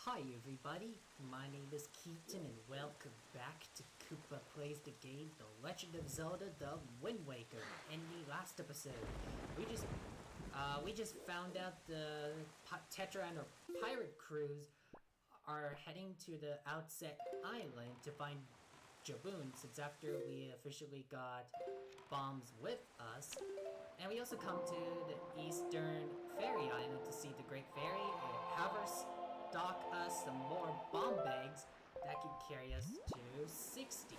Hi everybody, my name is Keaton and welcome back to Koopa Plays the Game, The Legend of Zelda, The Wind Waker. In the last episode, we just found out the Tetra and her pirate crews are heading to the Outset Island to find Jaboon, since after we officially got bombs with us. And we also come to the Eastern Fairy Island to see the Great Fairy and have her stock us some more bomb bags that can carry us to 60.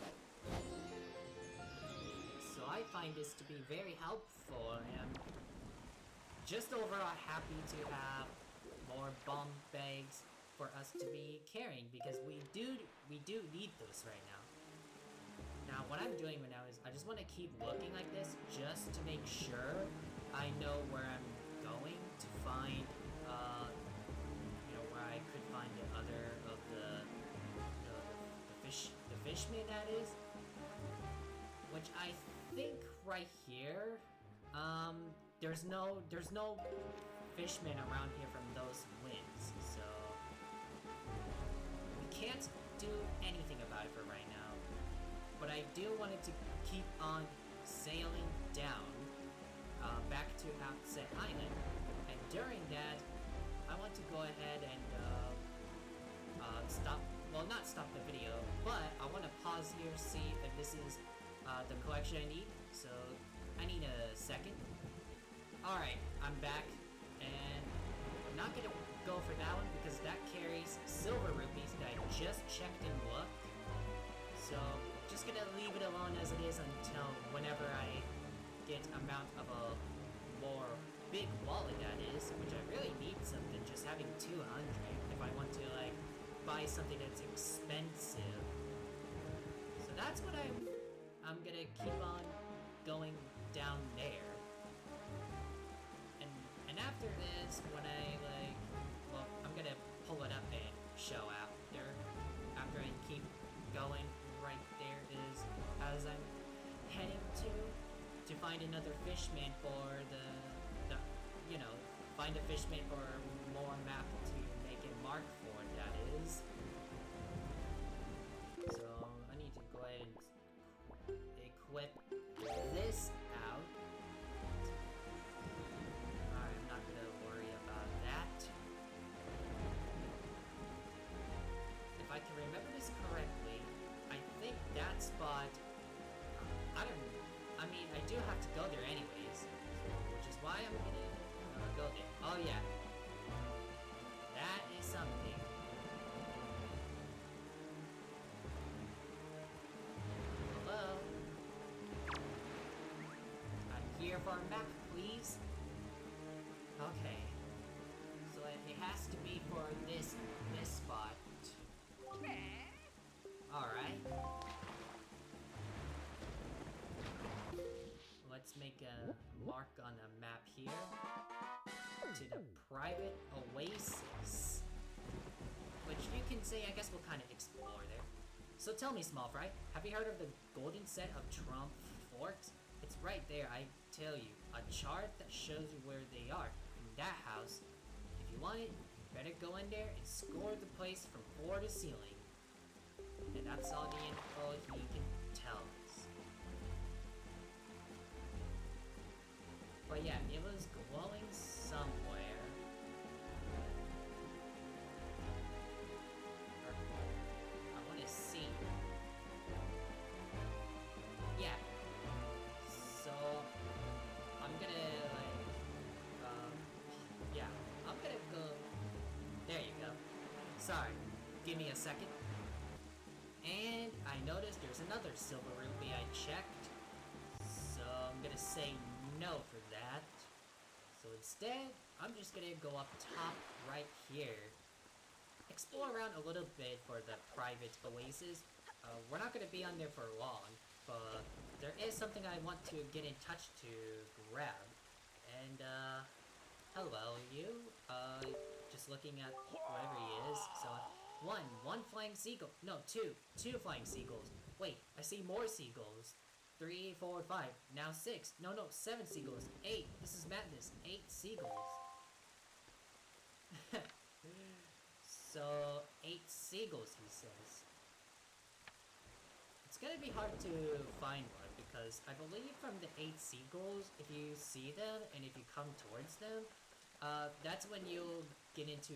So I find this to be very helpful, and I'm just overall happy to have more bomb bags for us to be carrying, because we do need those right now. Now, what I'm doing right now is I just want to keep looking like this just to make sure I know where I'm going to find, where I could find the other of the Fishman, that is. Which I think right here, there's no Fishman around here from those winds, so we can't do anything about it for right now. But I do want it to keep on sailing down back to Outset Island, and during that, I want to go ahead and not stop the video, but I want to pause here, see if this is the collection I need. So I need a second. Alright, I'm back, and I'm not gonna go for that one because that carries silver rupees that I just checked and looked. So just gonna leave it alone as it is until whenever I get amount of a more big wallet, that is, which I really need something. Just having 200 if I want to like buy something that's expensive. So that's what I'm gonna keep on going down there. And after this, when I'm gonna pull it up and show after I keep going. Right there is as I'm heading to find another Fishman for find a Fishman for more map to make it mark for, that is. So I need to go ahead and equip this out. Alright, I'm not gonna worry about that. If I can remember this correctly, I think that spot, I do have to go there anyways, which is why I'm gonna go there. Oh yeah, that is something. Hello? I'm here for a map, please. Okay, so it has to be for this spot. Alright. Let's make a mark on the map here to the private oasis, which you can say, I guess we'll kind of explore there. So tell me, small fry, have you heard of the golden set of Trump forts? It's right there, I tell you. A chart that shows you where they are in that house. If you want it, you better go in there and score the place from floor to ceiling. And that's all the info he can tell us. But yeah, it was glowing somewhere. I want to see. Yeah. So I'm gonna I'm gonna go. There you go. Sorry. Give me a second. And I noticed there's another silver rupee I checked, so I'm gonna say no for that. So instead, I'm just gonna go up top right here, explore around a little bit for the private oasis. We're not gonna be on there for long, but there is something I want to get in touch to grab. And hello you, just looking at wherever he is. So one flying seagull. No, two flying seagulls. Wait, I see more seagulls. 3, 4, 5. Now 6. No, 7 seagulls. 8. This is madness. 8 seagulls. So, 8 seagulls, he says. It's gonna be hard to find one because I believe from the 8 seagulls, if you see them and if you come towards them, that's when you'll get into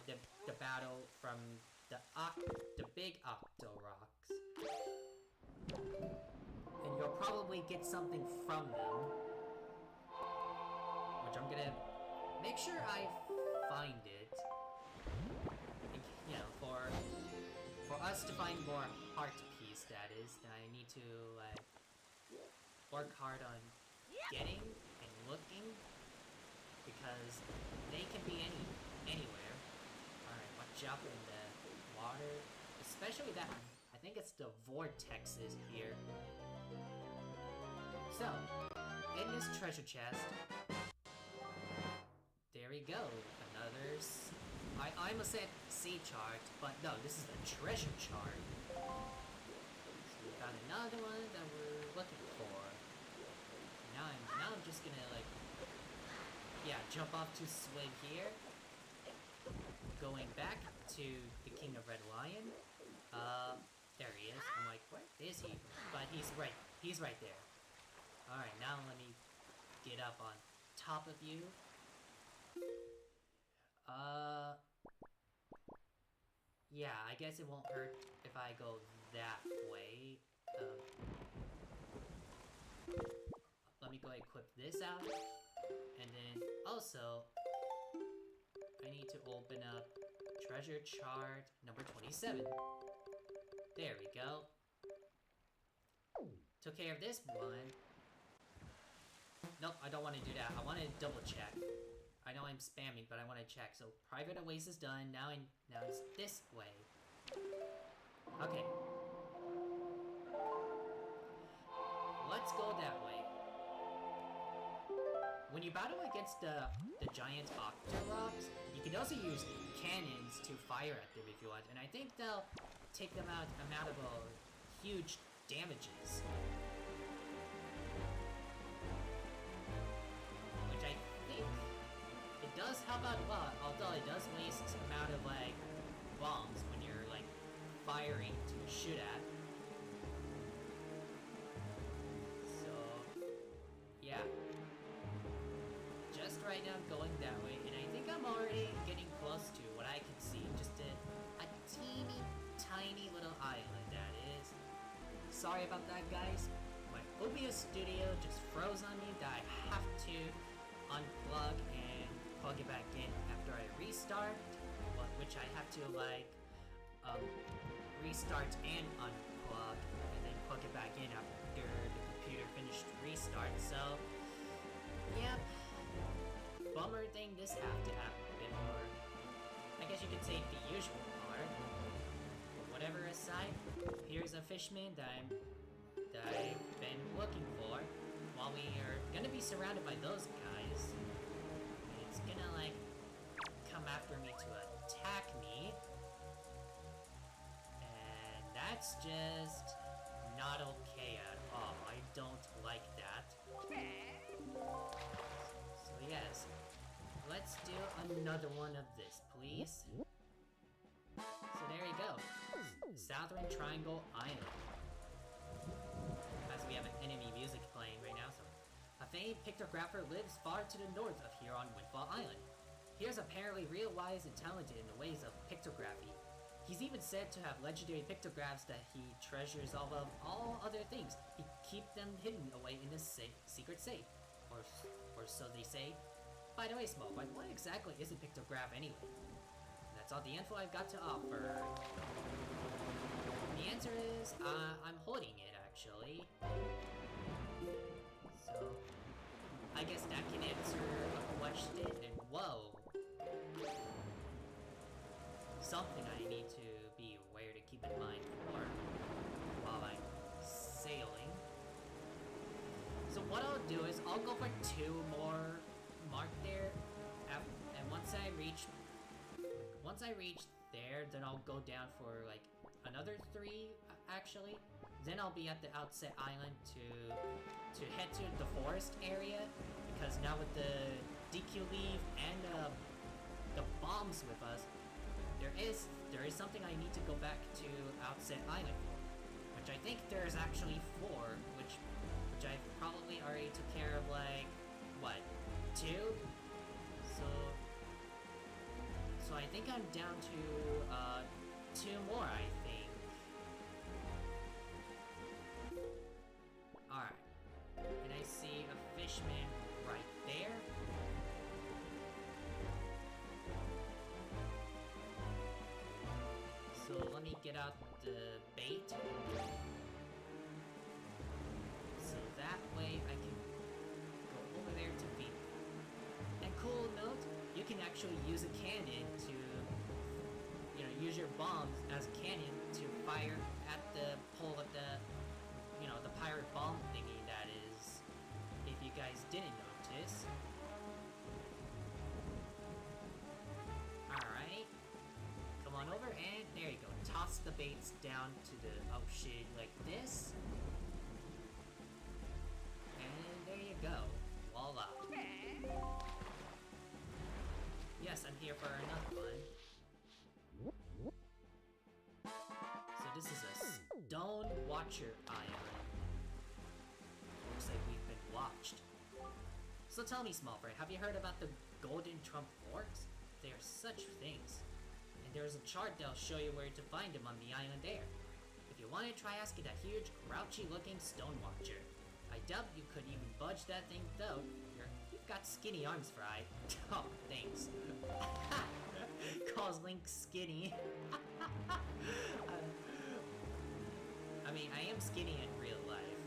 the battle from the big octo rocks, and you'll probably get something from them, which I'm gonna make sure I find it. You know, for us to find more heart piece, that is, I need to like work hard on getting and looking, because they can be anywhere. Alright, watch out in the water, especially that, I think it's the vortexes here. So, in this treasure chest, there we go, another, I almost said sea chart, but no, this is the treasure chart. So we got another one that we're looking for. Now I'm just gonna like, yeah, jump off to swing here. Going back to the King of Red Lion. There he is. I'm like, where is he? But he's right there. Alright, now let me get up on top of you. Yeah, I guess it won't hurt if I go that way. Let me go equip this out. And then, also, I need to open up Treasure Chart number 27. There we go. Took care of this one. Nope, I don't want to do that. I want to double check. I know I'm spamming, but I want to check. So, Private Oasis done. Now it's this way. Okay. Let's go that way. When you battle against the giant Octoroks, you can also use cannons to fire at them if you want, and I think they'll take them out of huge damages. Which I think it does help out a lot, although it does waste some amount of like bombs when you're like firing to shoot at. So yeah. Just right now going that way, and I think I'm already getting close to what I can see. Just a teeny tiny little island, that is. Sorry about that, guys. My OBS studio just froze on me that I have to unplug and plug it back in after I restart, which I have to like restart and unplug and then plug it back in after the computer finished restart. So yep. Bummer thing this have to happen, or I guess you could say the usual part. But whatever aside, here's a Fishman that I've been looking for. While we are gonna be surrounded by those guys, it's gonna like come after me to attack me, and that's just not okay at all. I don't like that. So yes, let's do another one of this, please. So there you go, Southern Triangle Island. As we have an enemy music playing right now, so a famed pictographer lives far to the north of here on Windfall Island. He is apparently real wise and talented in the ways of pictography. He's even said to have legendary pictographs that he treasures above all other things. He keeps them hidden away in his secret safe. Or so they say. By the way, Smoke, what exactly is a pictograph anyway? That's all the info I've got to offer. The answer is, I'm holding it, actually. So, I guess that can answer a question, and whoa. Something I need to be aware to keep in mind for while I'm sailing. So what I'll do is I'll go for 2 more marked there, and once I reach there, then I'll go down for like another 3 actually. Then I'll be at the Outset Island to head to the forest area, because now with the DQ leave and the bombs with us, there is something I need to go back to Outset Island for, which I think there's actually 4, which I probably already took care of, like, what, 2? So I think I'm down to 2 more, I think. Alright. And I see a Fishman right there. So let me get out the bait. So that way I can go over there to feed it. And cool note, you can actually use a cannon to, you know, use your bombs as a cannon to fire at the pole of the, you know, the pirate bomb thingy that is, if you guys didn't notice. Alright. Come on over, and there you go. Toss the baits down to the, oh shit, like this. And there you go. Voila. Yes, I'm here for another one. So this is a Stone Watcher Island. Looks like we've been watched. So tell me, small fry, have you heard about the Golden Trump Forks? They are such things. And there's a chart that'll show you where to find them on the island there. If you want to try asking a huge, grouchy-looking Stone Watcher. I doubt you could even budge that thing, though. You've got skinny arms, Fry. Oh, thanks. Calls Link skinny. I mean, I am skinny in real life.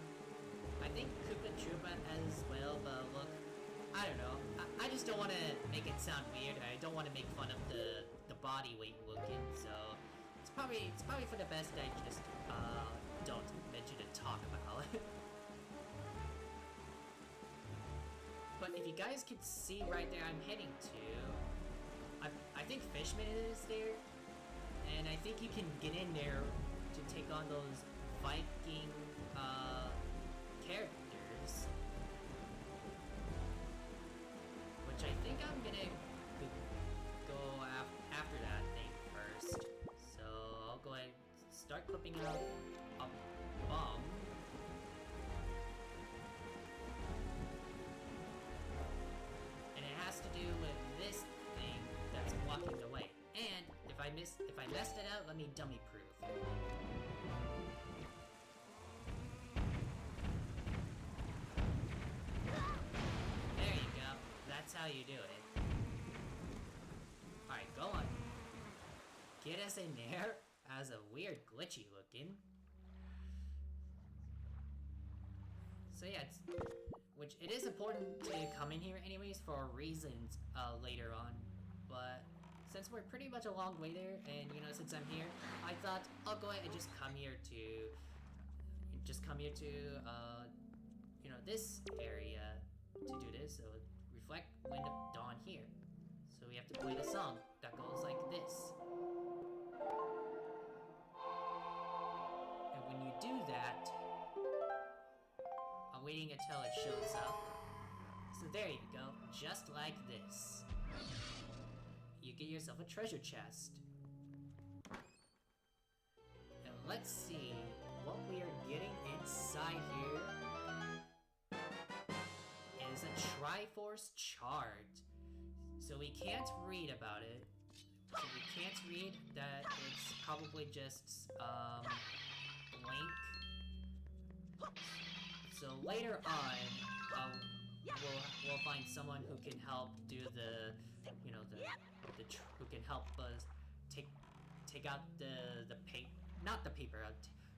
I think Koopa Troopa as well, but look, I don't know. I just don't want to make it sound weird. I don't want to make fun of the body weight looking, so it's probably for the best I just don't mention to talk about it. But if you guys can see right there, I'm heading to, I think Fishman is there, and I think you can get in there to take on those Viking characters, which I think I'm gonna go after that thing first. So I'll go ahead and start clipping out a bomb. And it has to do with this thing that's blocking the way. And if I messed it out, let me dummy proof. There you go. That's how you do it. Alright, go on. Get us in there as a weird glitchy looking. So yeah, which it is important to come in here anyways for reasons later on, but since we're pretty much a long way there, and you know, since I'm here, I thought I'll go ahead and just come here to you know, this area to do this. So reflect wind of dawn here. So we have to play the song that goes like this. And when you do that, I'm waiting until it shows up. So there you go, just like this. You get yourself a treasure chest. And let's see what we are getting inside here. It is a Triforce Chart. So we can't read about it. So we can't read that it's probably just blank. So later on, we'll find someone who can help do the, you know, who can help us take out the paper, not the paper,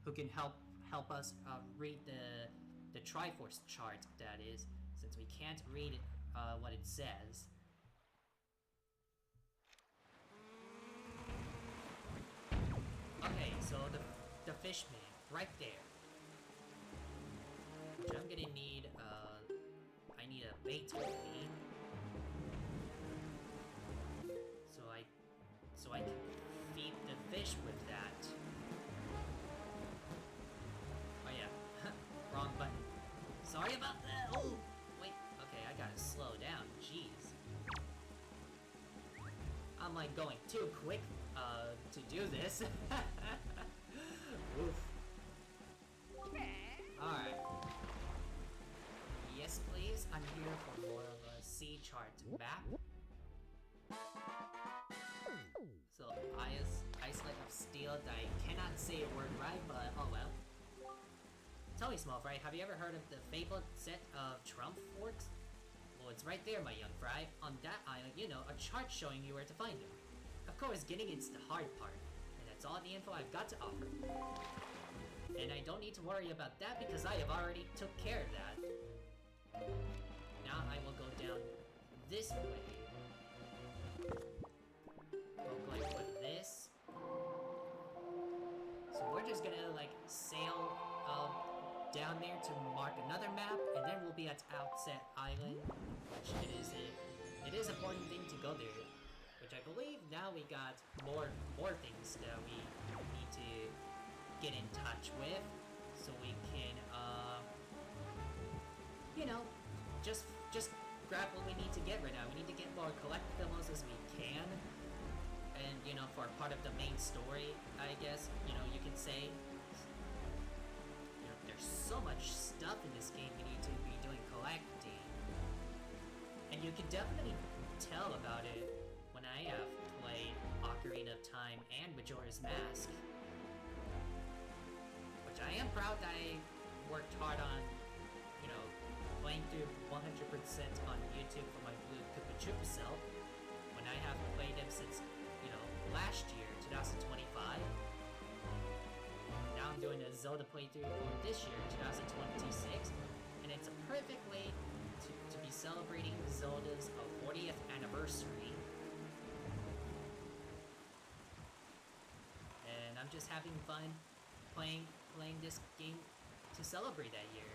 who can help us read the Triforce Chart, that is, since we can't read it, what it says. Okay, so the Fishman, right there. Which I'm gonna need, I need a bait with me. So I can feed the fish with that. Oh yeah, wrong button. Sorry about that. Oh, wait. Okay, I gotta slow down. Jeez. I'm like going too quick to do this. Oof. Alright. Yes, please. I'm here for more of a sea chart map. So, Islet of Steel, I cannot say a word right, but oh well. Tell me, small fry, have you ever heard of the fabled set of Trump forts? Well, it's right there, my young fry. On that island, you know, a chart showing you where to find them. Of course, getting it's the hard part, and that's all the info I've got to offer. And I don't need to worry about that because I have already took care of that. Now I will go down this way. Go like with this. So we're just gonna like sail down there to mark another map, and then we'll be at Outset Island, which it is an important thing to go there. Which I believe now we got more things that we need to get in touch with, so we can you know, just grab what we need to get right now. We need to get more collectibles as we can, and you know, for part of the main story, I guess, you know, you can say. There's so much stuff in this game we need to be doing collecting. And you can definitely tell about it when I have played Ocarina of Time and Majora's Mask. Which I am proud that I worked hard on, you know, playing through 100% on YouTube for my Blue Koopa Troopa self. When I have played them since, you know, last year, 2025. Now I'm doing a Zelda playthrough for this year, 2026, and it's a perfect way to be celebrating Zelda's 40th anniversary. And I'm just having fun playing this game to celebrate that year.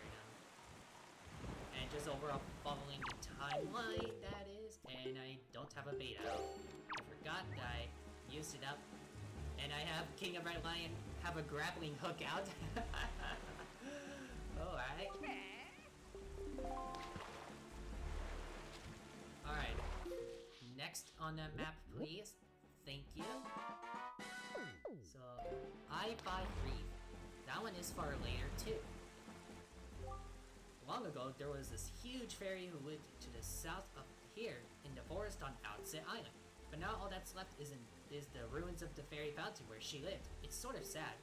And just overall following the timeline, that is, and I don't have a beta. I forgot that I used it up. And I have King of Red Lion have a grappling hook out. Alright. Alright. Next on the map, please. Thank you. So, I-5-3. That one is for later, too. Long ago, there was this huge fairy who lived to the south of here in the forest on Outset Island. But now all that's left is the ruins of the fairy fountain where she lived. It's sort of sad.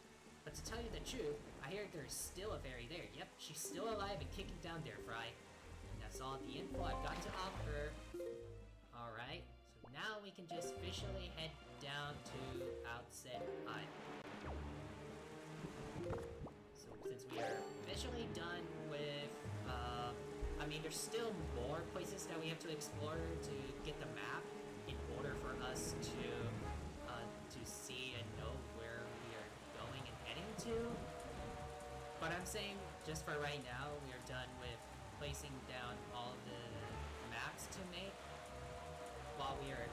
But to tell you the truth, I hear there's still a fairy there. Yep, she's still alive and kicking down there, Fry. And that's all the info I've got to offer. Alright, so now we can just officially head down to Outset Island. So since we are officially done with, I mean, there's still more places that we have to explore to get the map in order for us to see and know where we are going and heading to. But I'm saying, just for right now, we are done with placing down all the maps to make. While we are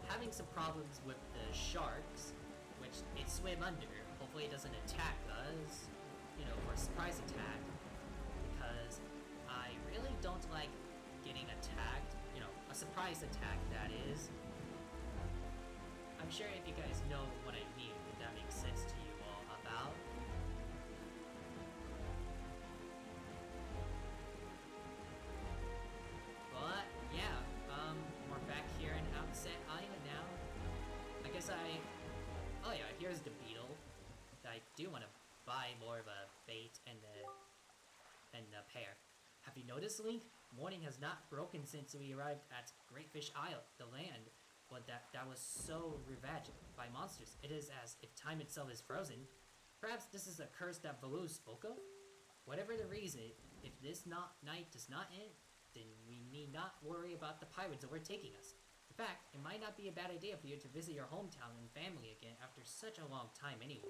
having some problems with the sharks, which it swim under. Hopefully it doesn't attack us, you know, for a surprise attack. Because I really don't like getting attacked, you know, a surprise attack, that is. I'm sure if you guys know what I mean, if that makes sense to you all about. But, yeah, we're back here in Outset Island now. I guess oh yeah, here's the beetle. I do want to buy more of a bait and a pair. Have you noticed, Link? Morning has not broken since we arrived at Great Fish Isle, the land. But that was so ravaged by monsters. It is as if time itself is frozen. Perhaps this is a curse that Baloo spoke of? Whatever the reason, if this night does not end, then we need not worry about the pirates overtaking us. In fact, it might not be a bad idea for you to visit your hometown and family again after such a long time anyway.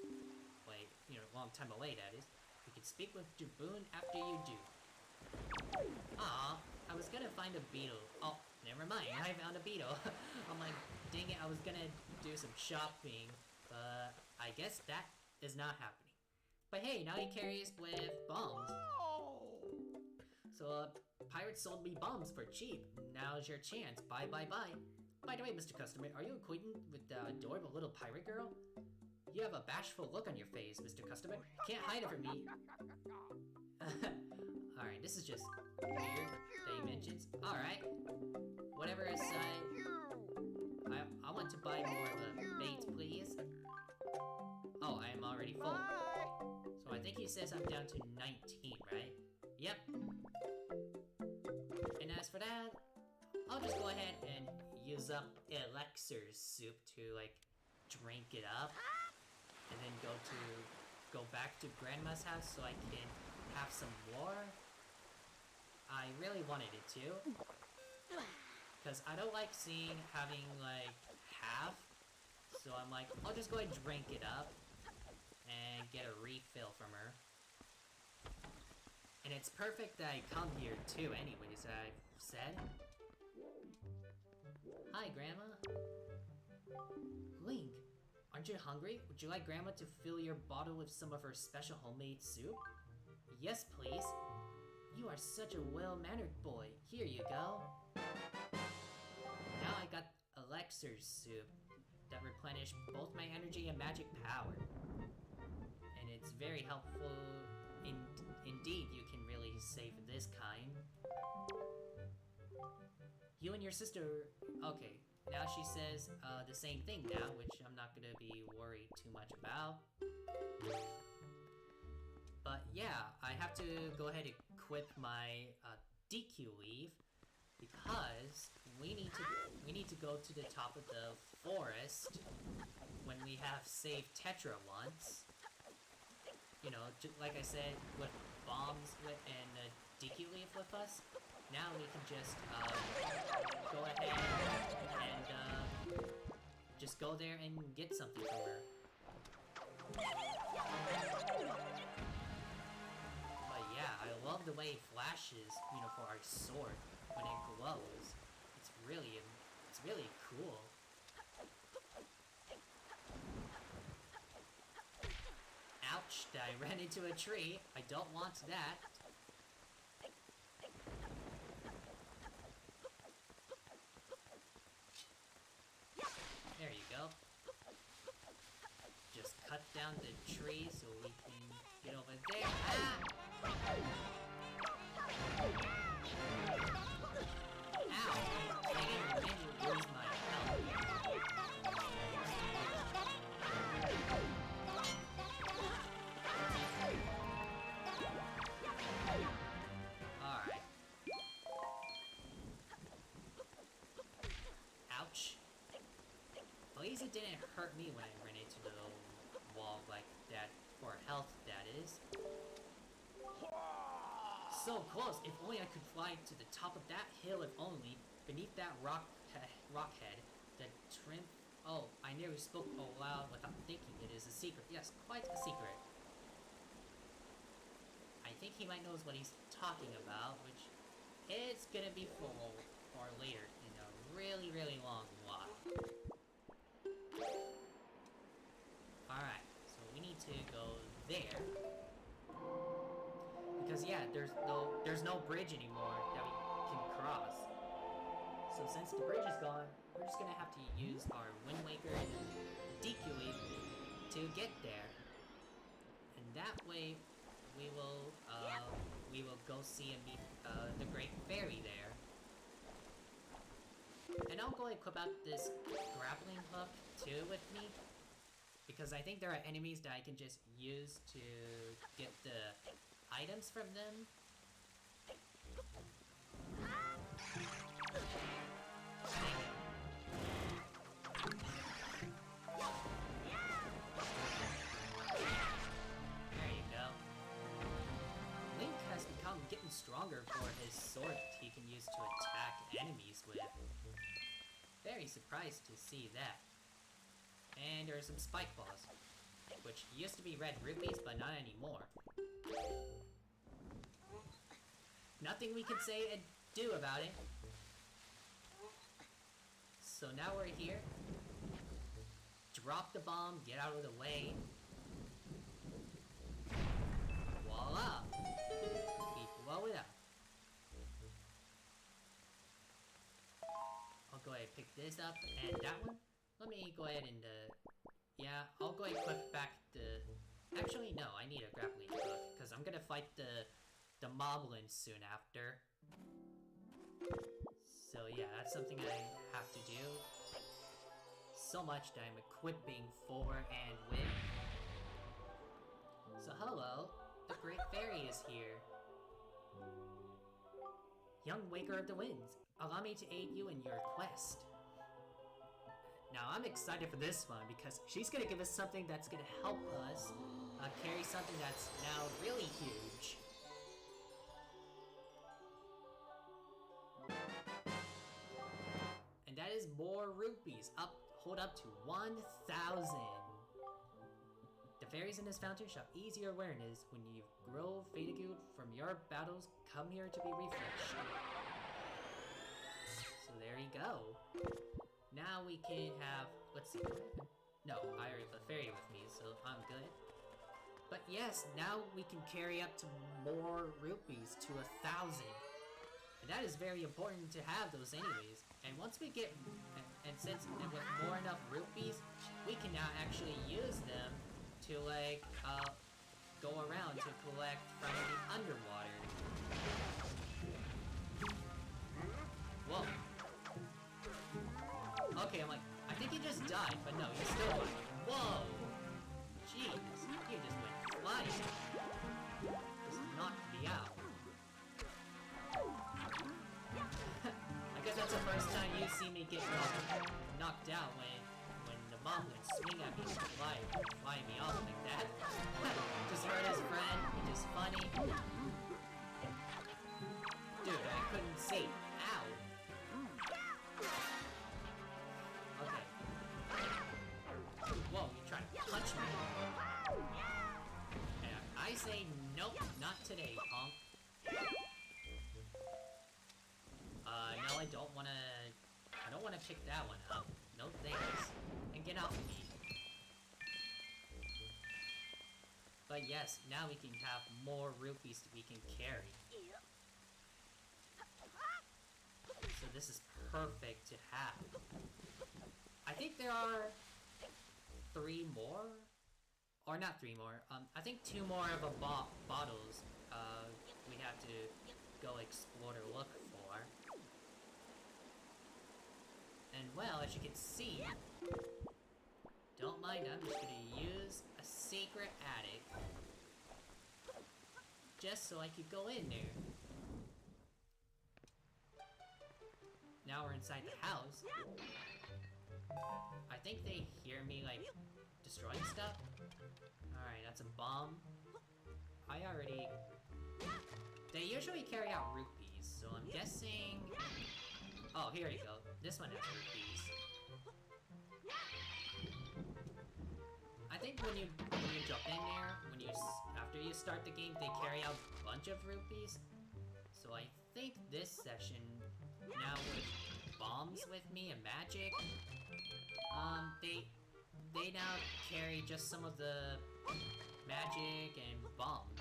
Like, you know, long time away, that is. We can speak with Jaboon after you do. Aw, I was gonna find a beetle. Oh, never mind, I found a beetle. I'm like, dang it, I was gonna do some shopping, but I guess that is not happening. But hey, now he carries with bombs. So, pirates sold me bombs for cheap. Now's your chance. Buy, buy, buy. By the way, Mr. Customer, are you acquainted with the adorable little pirate girl? You have a bashful look on your face, Mr. Customer. Can't hide it from me. Alright, this is just weird that he mentions. Alright. Whatever aside. I want to buy more of a bait, please. Oh, I am already full. So I think he says I'm down to 19, right? Yep. And as for that, I'll just go ahead and use up Elixir soup to, like, drink it up. And then go back to Grandma's house so I can have some more. I really wanted it to. Because I don't like having, like, half. So I'm like, I'll just go ahead and drink it up. And get a refill from her. And it's perfect that I come here too anyways, I've said. Hi, Grandma. Link, aren't you hungry? Would you like Grandma to fill your bottle with some of her special homemade soup? Yes, please. You are such a well-mannered boy. Here you go. Now I got Elixir soup that replenish both my energy and magic power. And it's very helpful. Indeed, you can really save this kind. You and your sister... Okay, now she says the same thing now, which I'm not gonna be worried too much about. But yeah, I have to go ahead and equip my DQ leaf because we need to go to the top of the forest when we have saved Tetra once. You know, like I said, with bombs and DQ leaf with us, now we can just go ahead and just go there and get something from her. But yeah, I love the way it flashes, you know, for our sword when it glows. It's really cool. Ouch, I ran into a tree. I don't want that. There you go. Just cut down the tree so we can get over there. Ah! Ow! I didn't mean to lose my health. Alright. Ouch. At least it didn't hurt me when I ran into the wall like that, for health, that is. So close! If only I could fly to the top of that hill, if only. Beneath that rock head, the trim... Oh, I nearly spoke aloud without thinking. It is a secret. Yes, quite a secret. I think he might knows what he's talking about, which it's gonna be for later in a really, really long while. Alright, so we need to go there. Because yeah, there's no bridge anymore that we can cross. So since the bridge is gone, we're just gonna have to use our Wind Waker and DQ Leaf to get there. And that way we will go see and meet the Great Fairy there. And I'll go equip out this grappling hook too with me, because I think there are enemies that I can just use to get the items from them. There you go. Link has become getting stronger for his sword that he can use to attack enemies with. Very surprised to see that. And there are some spike balls, which used to be red rupees, but not anymore. Nothing we can say and do about it. So now we're here. Drop the bomb, get out of the way. Voila! We blow it up. I'll go ahead and pick this up and that one. Let me go ahead and, yeah, I'll go ahead and put back the... Actually, no, I need a grappling hook, because I'm gonna fight the moblins soon after. So yeah, that's something I have to do. So much that I'm equipping for and with. So hello, the Great Fairy is here. Young Waker of the Winds, allow me to aid you in your quest. Now I'm excited for this one because she's gonna give us something that's gonna help us carry something that's now really huge. And that is more rupees, hold up to 1,000. The fairies in this fountain shall ease your awareness. When you grow fatigued from your battles, come here to be refreshed. So there you go. Now we can have, let's see, no, I already have a fairy with me, so I'm good. But yes, now we can carry up to more rupees to 1,000. And that is very important to have those anyways. And once we get, and with more enough rupees, we can now actually use them to like, go around to collect from the underwater. Whoa. Okay, I'm like, I think he just died, but no, he's still alive. Whoa! Jeez, he just went flying. Just knocked me out. I guess that's the first time you see me get knocked out when the moblins swing at me and fly me off like that. Just hurt his friend, which is funny. Dude, I couldn't see. Ow! Okay. Whoa, you trying to punch me? And I say nope, not today, punk. No, I don't wanna pick that one up. No thanks. And get off of me. But yes, now we can have more rupees that we can carry. So this is perfect to have. I think there are 3 more? Or not 3 more, I think 2 more of a bottles, we have to go explore or look for. And well, as you can see, don't mind, I'm just gonna use a secret attic just so I could go in there. Now we're inside the house. I think they hear me, like, destroying stuff. Alright, that's a bomb. They usually carry out rupees, so I'm guessing... Oh, here you go. This one has rupees. I think when you jump in there, after you start the game, they carry out a bunch of rupees. So I think this session, now with bombs with me and magic, they now carry just some of the magic and bombs.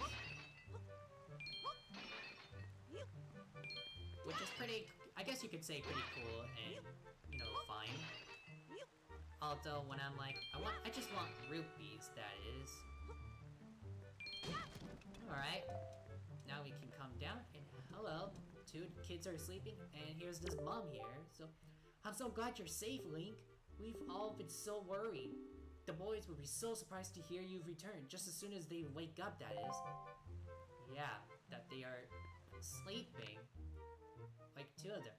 Which is pretty, I guess you could say pretty cool and, you know, fine. Although when I'm like, I just want rupees, that is. Alright. Now we can come down and hello. 2 kids are sleeping and here's this mom here. So, I'm so glad you're safe, Link. We've all been so worried. The boys would be so surprised to hear you've returned just as soon as they wake up, that is. Yeah, that they are sleeping. Like 2 of them.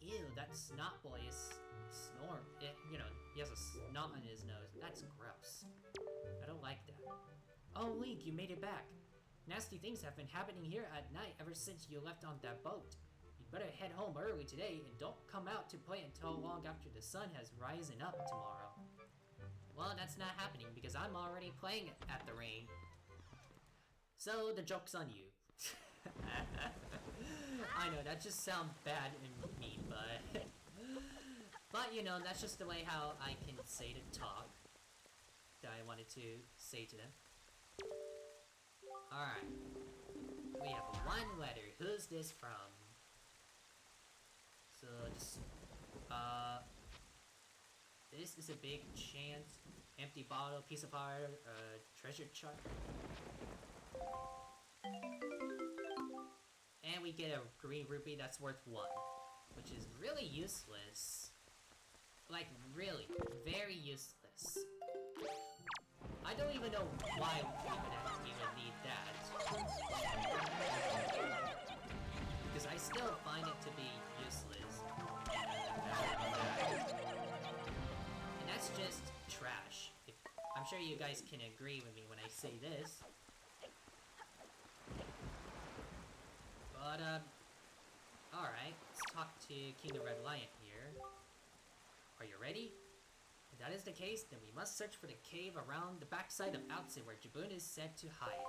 Ew, that snot boy is snoring. You know, he has a snot on his nose. That's gross. I don't like that. Oh, Link, you made it back. Nasty things have been happening here at night ever since you left on that boat. You better head home early today and don't come out to play until long after the sun has risen up tomorrow. Well, that's not happening because I'm already playing at the rain. So, the joke's on you. I know, that just sounds bad and mean, but... but, you know, that's just the way how I can say to talk. That I wanted to say to them. Alright. We have 1 letter. Who's this from? So, just... This is a big chance. Empty bottle, piece of art, treasure chart. And we get a green rupee that's worth 1. Which is really useless. Like, really, very useless. I don't even know why we would need that. Because I still find it to be useless. And that's just trash. I'm sure you guys can agree with me when I say this. But, alright, let's talk to King of Red Lion here. Are you ready? If that is the case, then we must search for the cave around the backside of Outset where Jabun is said to hide.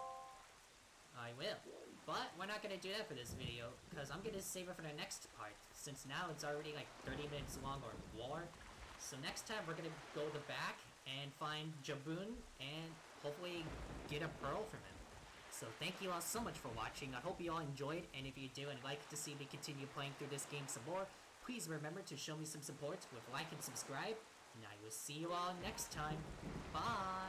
I will. But we're not gonna do that for this video, because I'm gonna save it for the next part, since now it's already like 30 minutes long or more. So next time we're gonna go to the back and find Jabun and hopefully get a pearl from him. So thank you all so much for watching. I hope you all enjoyed, and if you do and like to see me continue playing through this game some more, please remember to show me some support with like and subscribe, and I will see you all next time. Bye!